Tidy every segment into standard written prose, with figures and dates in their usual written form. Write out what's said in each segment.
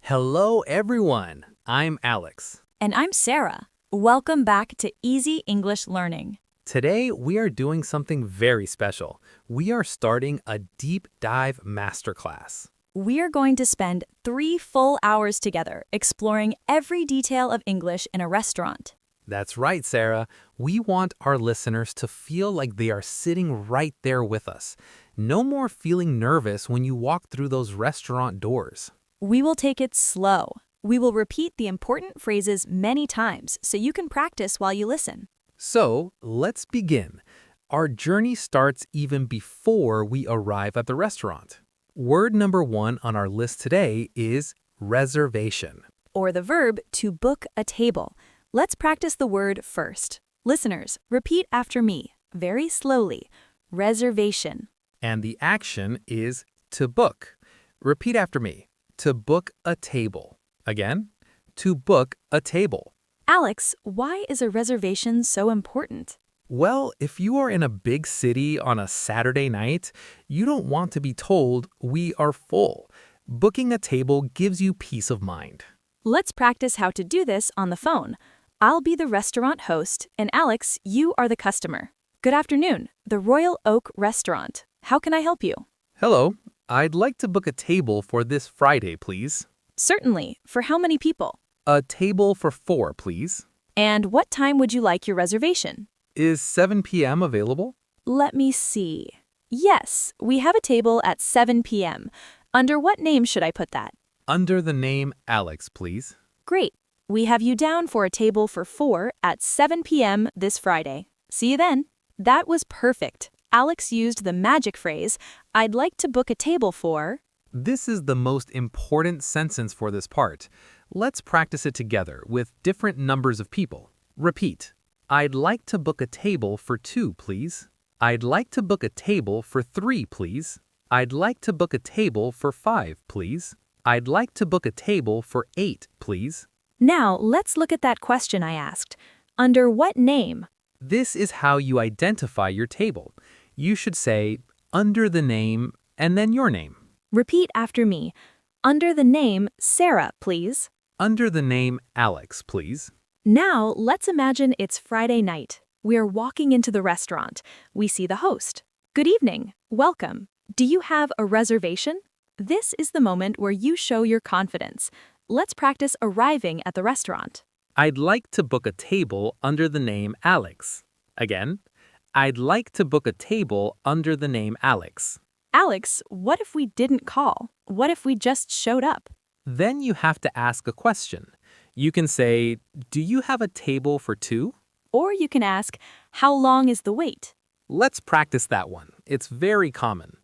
Hello, everyone. I'm Alex. And I'm Sarah. Welcome back to Easy English Learning. Today, we are doing something very special. We are starting a deep dive masterclass. We are going to spend 3 full hours together exploring every detail of English in a restaurant. That's right, Sarah. We want our listeners to feel like they are sitting right there with us. No more feeling nervous when you walk through those restaurant doors. We will take it slow. We will repeat the important phrases many times so you can practice while you listen. So, let's begin. Our journey starts even before we arrive at the restaurant. Word number 1 on our list today is reservation. Or the verb to book a table. Let's practice the word first. Listeners, repeat after me, very slowly. Reservation. And the action is to book. Repeat after me. To book a table. Again, to book a table. Alex, why is a reservation so important? Well, if you are in a big city on a Saturday night, you don't want to be told, "We are full." Booking a table gives you peace of mind. Let's practice how to do this on the phone. I'll be the restaurant host, and Alex, you are the customer. Good afternoon, the Royal Oak Restaurant. How can I help you? Hello, I'd like to book a table for this Friday, please. Certainly. For how many people? A table for 4, please. And what time would you like your reservation? Is 7 p.m. available? Let me see. Yes, we have a table at 7 p.m. Under what name should I put that? Under the name Alex, please. Great. We have you down for a table for 4 at 7 p.m. this Friday. See you then. That was perfect. Alex used the magic phrase, "I'd like to book a table for..." This is the most important sentence for this part. Let's practice it together with different numbers of people. Repeat. I'd like to book a table for 2, please. I'd like to book a table for 3, please. I'd like to book a table for 5, please. I'd like to book a table for 8, please. Now, let's look at that question I asked. Under what name? This is how you identify your table. You should say, under the name, and then your name. Repeat after me. Under the name Sarah, please. Under the name Alex, please. Now, let's imagine it's Friday night. We're walking into the restaurant. We see the host. Good evening. Welcome. Do you have a reservation? This is the moment where you show your confidence. Let's practice arriving at the restaurant. I'd like to book a table under the name Alex. Again, I'd like to book a table under the name Alex. Alex, what if we didn't call? What if we just showed up? Then you have to ask a question. You can say, do you have a table for 2? Or you can ask, how long is the wait? Let's practice that one. It's very common.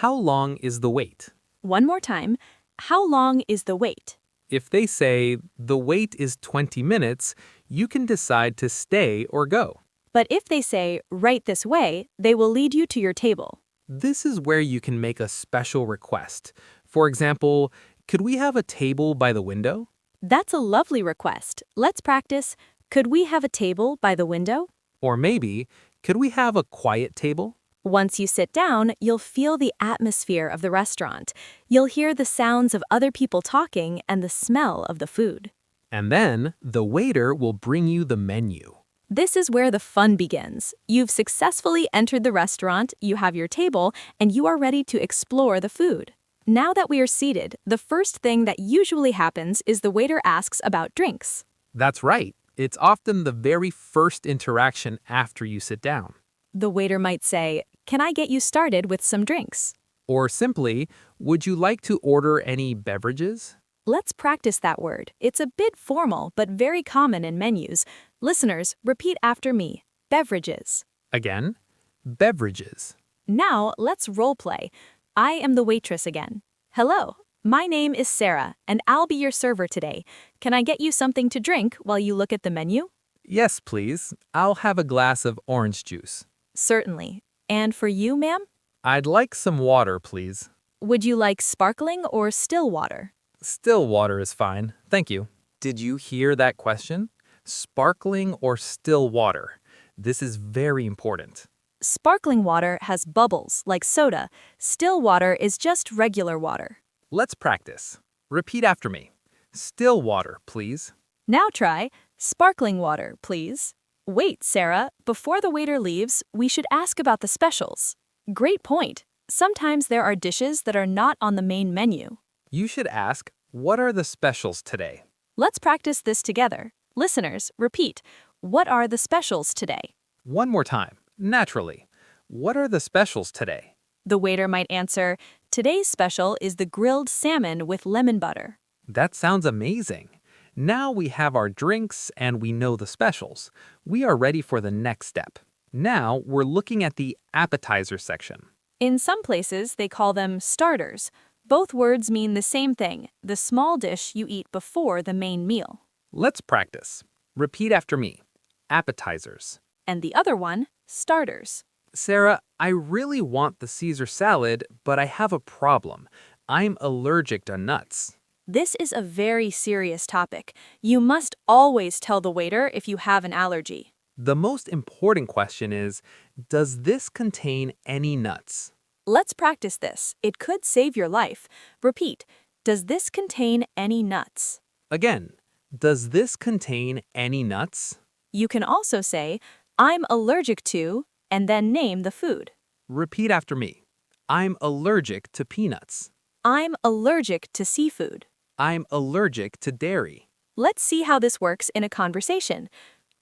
How long is the wait? One more time. How long is the wait? If they say, the wait is 20 minutes, you can decide to stay or go. But if they say, right this way, they will lead you to your table. This is where you can make a special request. For example, could we have a table by the window? That's a lovely request. Let's practice. Could we have a table by the window? Or maybe, could we have a quiet table? Once you sit down, you'll feel the atmosphere of the restaurant. You'll hear the sounds of other people talking and the smell of the food. And then, the waiter will bring you the menu. This is where the fun begins. You've successfully entered the restaurant, you have your table, and you are ready to explore the food. Now that we are seated, the first thing that usually happens is the waiter asks about drinks. That's right. It's often the very first interaction after you sit down. The waiter might say, "Can I get you started with some drinks?" Or simply, would you like to order any beverages? Let's practice that word. It's a bit formal, but very common in menus. Listeners, repeat after me. Beverages. Again, beverages. Now, let's role play. I am the waitress again. Hello, my name is Sarah, and I'll be your server today. Can I get you something to drink while you look at the menu? Yes, please. I'll have a glass of orange juice. Certainly. And for you, ma'am? I'd like some water, please. Would you like sparkling or still water? Still water is fine. Thank you. Did you hear that question? Sparkling or still water? This is very important. Sparkling water has bubbles, like soda. Still water is just regular water. Let's practice. Repeat after me. Still water, please. Now try sparkling water, please. Wait, Sarah, before the waiter leaves, we should ask about the specials. Great point. Sometimes there are dishes that are not on the main menu. You should ask, what are the specials today? Let's practice this together. Listeners, repeat. What are the specials today? One more time, naturally. What are the specials today? The waiter might answer, today's special is the grilled salmon with lemon butter. That sounds amazing. Now we have our drinks and we know the specials. We are ready for the next step. Now we're looking at the appetizer section. In some places, they call them starters. Both words mean the same thing, the small dish you eat before the main meal. Let's practice. Repeat after me. Appetizers. And the other one, starters. Sarah, I really want the Caesar salad, but I have a problem. I'm allergic to nuts. This is a very serious topic. You must always tell the waiter if you have an allergy. The most important question is, does this contain any nuts? Let's practice this. It could save your life. Repeat. Does this contain any nuts? Again, does this contain any nuts? You can also say, I'm allergic to, and then name the food. Repeat after me. I'm allergic to peanuts. I'm allergic to seafood. I'm allergic to dairy. Let's see how this works in a conversation.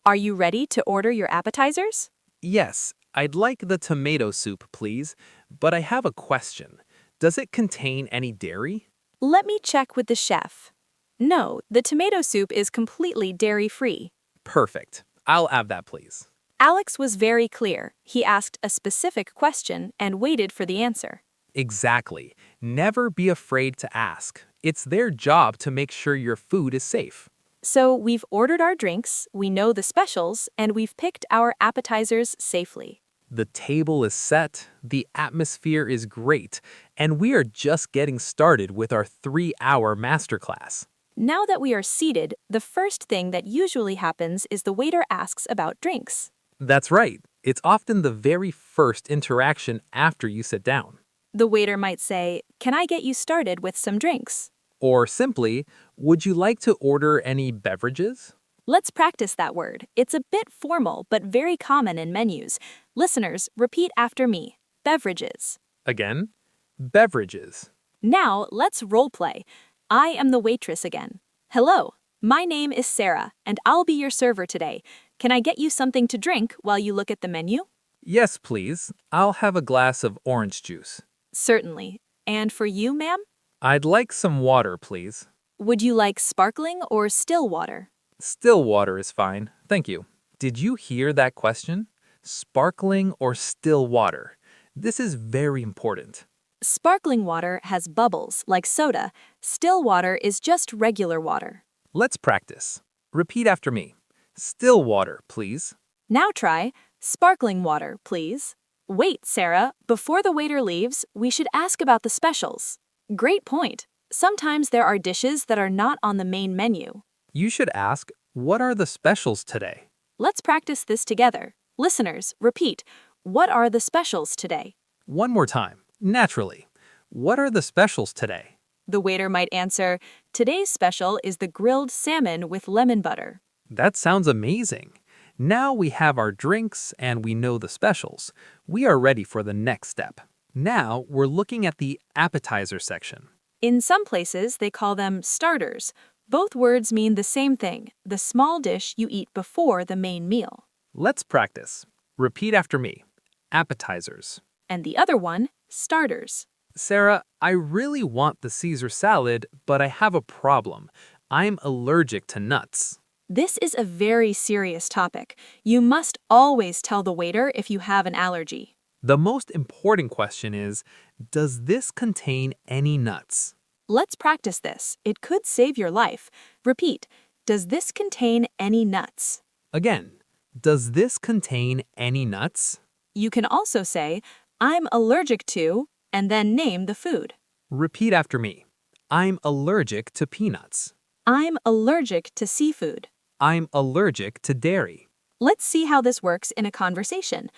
Are you ready to order your appetizers? Yes, I'd like the tomato soup, please, but I have a question. Does it contain any dairy? Let me check with the chef. No, the tomato soup is completely dairy-free. Perfect. I'll have that, please. Alex was very clear. He asked a specific question and waited for the answer. Exactly. Never be afraid to ask. It's their job to make sure your food is safe. So we've ordered our drinks, we know the specials, and we've picked our appetizers safely. The table is set, the atmosphere is great, and we are just getting started with our 3-hour masterclass. Now that we are seated, the first thing that usually happens is the waiter asks about drinks. That's right. It's often the very first interaction after you sit down. The waiter might say, "Can I get you started with some drinks?" Or simply, would you like to order any beverages? Let's practice that word. It's a bit formal, but very common in menus. Listeners, repeat after me. Beverages. Again, beverages. Now, let's role play. I am the waitress again. Hello, my name is Sarah, and I'll be your server today. Can I get you something to drink while you look at the menu? Yes, please. I'll have a glass of orange juice. Certainly. And for you, ma'am? I'd like some water, please. Would you like sparkling or still water? Still water is fine, thank you. Did you hear that question? Sparkling or still water? This is very important. Sparkling water has bubbles, like soda. Still water is just regular water. Let's practice. Repeat after me. Still water, please. Now try sparkling water, please. Wait, Sarah, before the waiter leaves, we should ask about the specials. Great point. Sometimes there are dishes that are not on the main menu. You should ask, what are the specials today? Let's practice this together. Listeners, repeat. What are the specials today? One more time, naturally. What are the specials today? The waiter might answer, today's special is the grilled salmon with lemon butter. That sounds amazing. Now we have our drinks and we know the specials. We are ready for the next step. Now we're looking at the appetizer section. In some places, they call them starters. Both words mean the same thing, the small dish you eat before the main meal. Let's practice. Repeat after me. Appetizers. And the other one, starters. Sarah, I really want the Caesar salad, but I have a problem. I'm allergic to nuts. This is a very serious topic. You must always tell the waiter if you have an allergy. The most important question is, does this contain any nuts? Let's practice this. It could save your life. Repeat. Does this contain any nuts? Again, does this contain any nuts? You can also say, I'm allergic to, and then name the food. Repeat after me. I'm allergic to peanuts. I'm allergic to seafood. I'm allergic to dairy. Let's see how this works in a conversation.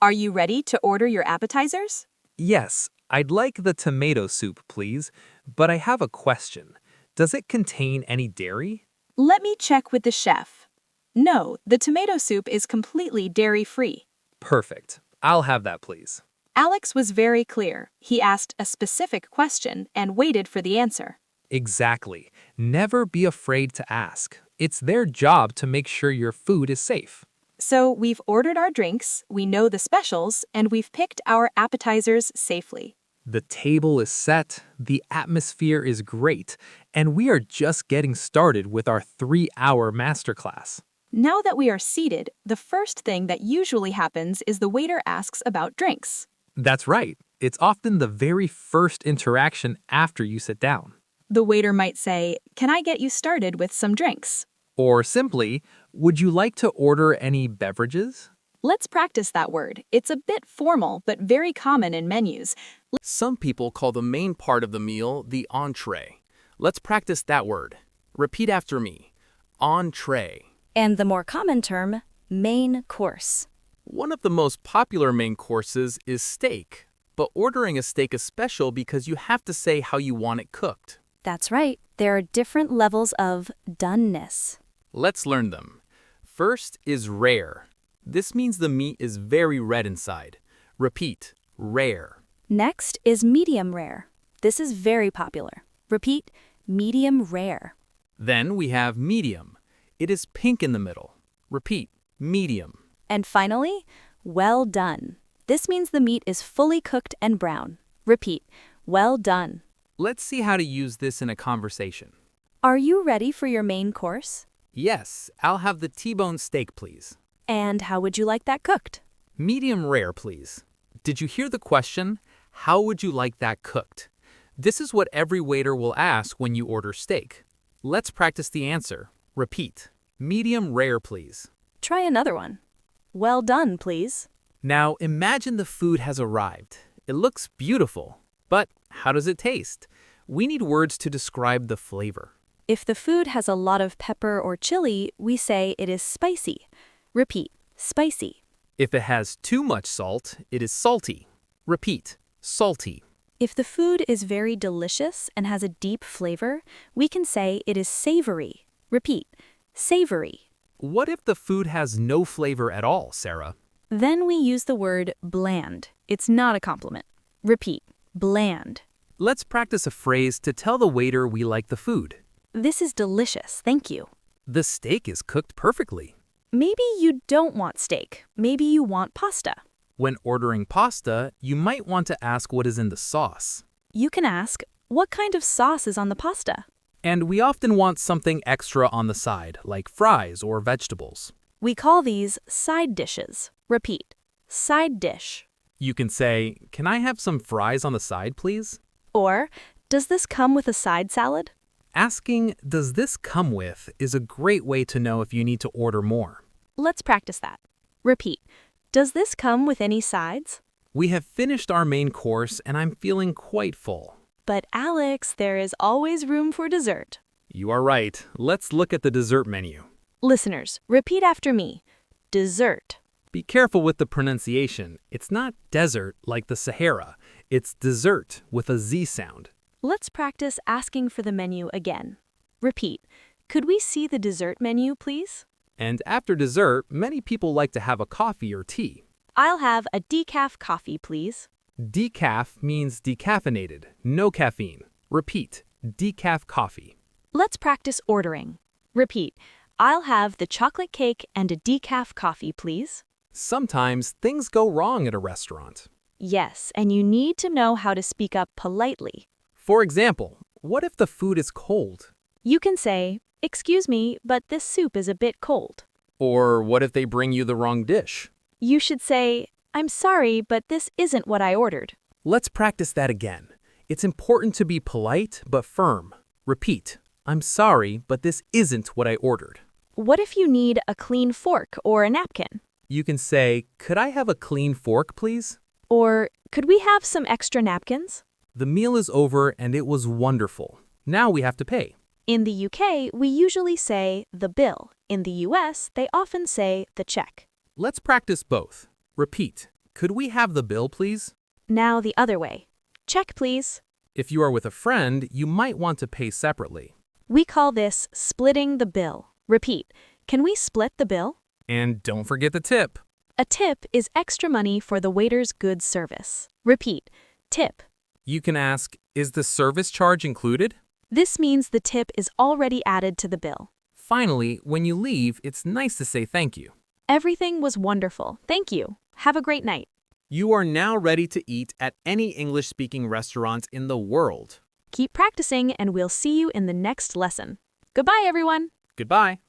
Are you ready to order your appetizers? Yes, I'd like the tomato soup, please, but I have a question. Does it contain any dairy? Let me check with the chef. No, the tomato soup is completely dairy-free. Perfect. I'll have that, please. Alex was very clear. He asked a specific question and waited for the answer. Exactly. Never be afraid to ask. It's their job to make sure your food is safe. So we've ordered our drinks, we know the specials, and we've picked our appetizers safely. The table is set, the atmosphere is great, and we are just getting started with our 3-hour masterclass. Now that we are seated, the first thing that usually happens is the waiter asks about drinks. That's right. It's often the very first interaction after you sit down. The waiter might say, "Can I get you started with some drinks?" Or simply, would you like to order any beverages? Let's practice that word. It's a bit formal, but very common in menus. Some people call the main part of the meal the entree. Let's practice that word. Repeat after me. Entree. And the more common term, main course. One of the most popular main courses is steak, but ordering a steak is special because you have to say how you want it cooked. That's right. There are different levels of doneness. Let's learn them. First is rare. This means the meat is very red inside. Repeat, rare. Next is medium rare. This is very popular. Repeat, medium rare. Then we have medium. It is pink in the middle. Repeat, medium. And finally, well done. This means the meat is fully cooked and brown. Repeat, well done. Let's see how to use this in a conversation. Are you ready for your main course? Yes, I'll have the T-bone steak, please. And how would you like that cooked? Medium rare, please. Did you hear the question? How would you like that cooked? This is what every waiter will ask when you order steak. Let's practice the answer. Repeat. Medium rare, please. Try another one. Well done, please. Now imagine the food has arrived. It looks beautiful, but how does it taste? We need words to describe the flavor. If the food has a lot of pepper or chili, we say it is spicy. Repeat, spicy. If it has too much salt, it is salty. Repeat, salty. If the food is very delicious and has a deep flavor, we can say it is savory. Repeat, savory. What if the food has no flavor at all, Sarah? Then we use the word bland. It's not a compliment. Repeat, bland. Let's practice a phrase to tell the waiter we like the food. This is delicious, thank you. The steak is cooked perfectly. Maybe you don't want steak. Maybe you want pasta. When ordering pasta, you might want to ask what is in the sauce. You can ask, what kind of sauce is on the pasta? And we often want something extra on the side, like fries or vegetables. We call these side dishes. Repeat, side dish. You can say, "Can I have some fries on the side, please?" Or, does this come with a side salad? Asking, "Does this come with?" is a great way to know if you need to order more. Let's practice that. Repeat, does this come with any sides? We have finished our main course and I'm feeling quite full. But Alex, there is always room for dessert. You are right. Let's look at the dessert menu. Listeners, repeat after me. Dessert. Be careful with the pronunciation. It's not desert like the Sahara. It's dessert with a Z sound. Let's practice asking for the menu again. Repeat, could we see the dessert menu, please? And after dessert, many people like to have a coffee or tea. I'll have a decaf coffee, please. Decaf means decaffeinated, no caffeine. Repeat, decaf coffee. Let's practice ordering. Repeat, I'll have the chocolate cake and a decaf coffee, please. Sometimes things go wrong at a restaurant. Yes, and you need to know how to speak up politely. For example, what if the food is cold? You can say, "Excuse me, but this soup is a bit cold." Or what if they bring you the wrong dish? You should say, "I'm sorry, but this isn't what I ordered." Let's practice that again. It's important to be polite but firm. Repeat, "I'm sorry, but this isn't what I ordered." What if you need a clean fork or a napkin? You can say, "Could I have a clean fork, please?" Or, could we have some extra napkins? The meal is over and it was wonderful. Now we have to pay. In the UK, we usually say the bill. In the US, they often say the check. Let's practice both. Repeat, "Could we have the bill, please?" Now the other way. Check, please. If you are with a friend, you might want to pay separately. We call this splitting the bill. Repeat, can we split the bill? And don't forget the tip. A tip is extra money for the waiter's good service. Repeat, tip. You can ask, is the service charge included? This means the tip is already added to the bill. Finally, when you leave, it's nice to say thank you. Everything was wonderful. Thank you. Have a great night. You are now ready to eat at any English-speaking restaurant in the world. Keep practicing and we'll see you in the next lesson. Goodbye, everyone. Goodbye.